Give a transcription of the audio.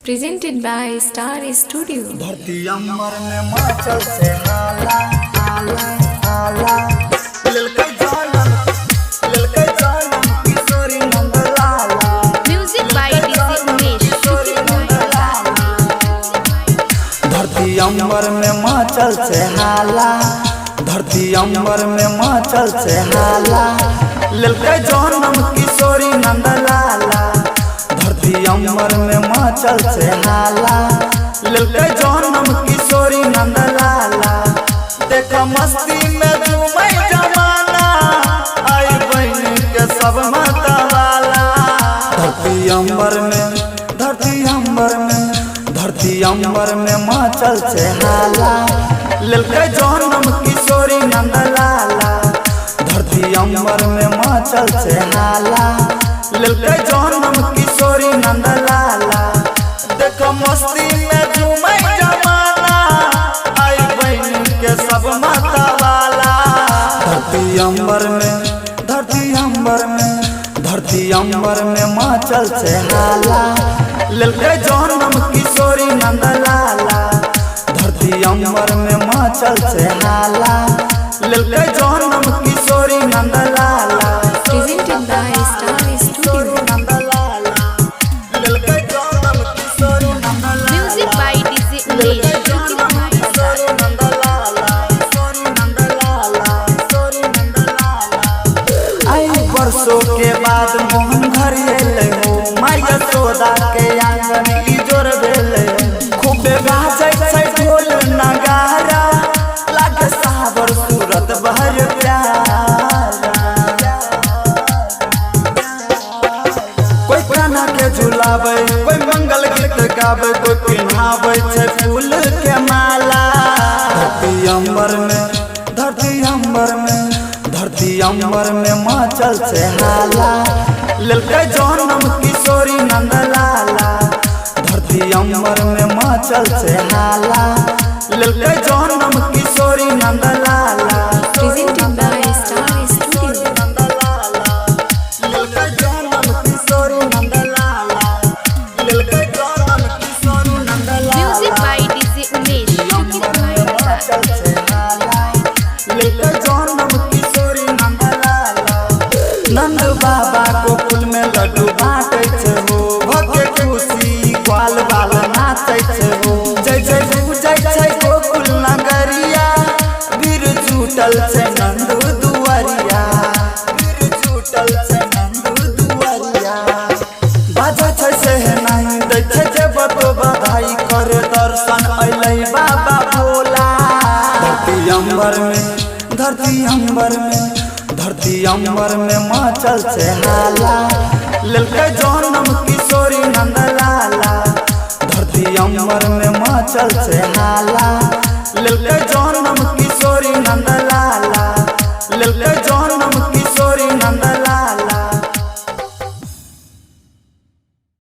Presented by Star Studio. धरती अमर में माचल से हाला हाला हाला ललकै जानम किशोरी Nandlala Music by DJ Umesh. धरती अमर में माचल से हाला धरती अमर में माचल से हाला ललकै जानम किशोरी नंदलाला धरती अमर में माचल से हाला ललकै जानम किशोरी नंदलाला देख मस्ती में झूमै जमाना आई बहन के सब मतवाला धरती अमर में माचल से हाला ललकै जानम किशोरी नंदलाला धरती अमर में माचल से हाला ललकै जानम किशोरी नंदलाला देख मस्ती में झूमै जमाना आई बहन के सब मतवाला धरती अमर में माचल से हाला ललकै जानम किशोरी नंदलाला धरती अमर में माचल से हाला ललकै जानम किशोरी Nandlala Presented by Star Studio. Music by DJ Umesh. वर्षों के बाद मोहन घर अइले हो माया सोदा के आंगन ई जोर भेले खूबे बाजै छै ढोल नगारा लागे सावर सूरत बहर प्यारा कोई काना के झुलावे कोई मंगल गीत गावे कोई पिन्हावे छै फूल के माला धरती अमर में माचल से हाला ललकै जानम किशोरी नंदलाला धरती अमर में माचल से हाला ललकै जानम किशोरी Nandlala Presented by Star Studio. ललकै जानम किशोरी नंदलाला ललकै जानम किशोरी Nandlala Music by DJ Umesh. माचल से हाला ललकै जानम किशोरी नंदलाला नंद बाबा गोकुल में लड्डू बाँटै छै हो भके खुशी ग्वाल बाल नाचै छै हो जय जय पूजै छै गोकुल नगरिया वीर जुटल छै नंद दुआरिया बाजा छै से नहीं दै छै जे बतो बधाई कर दर्शन अइलै बाबा भोला धरती अमर में माचल से हाला ललकै जानम किशोरी नंदलाला धरती अमर में माचल से हाला ललकै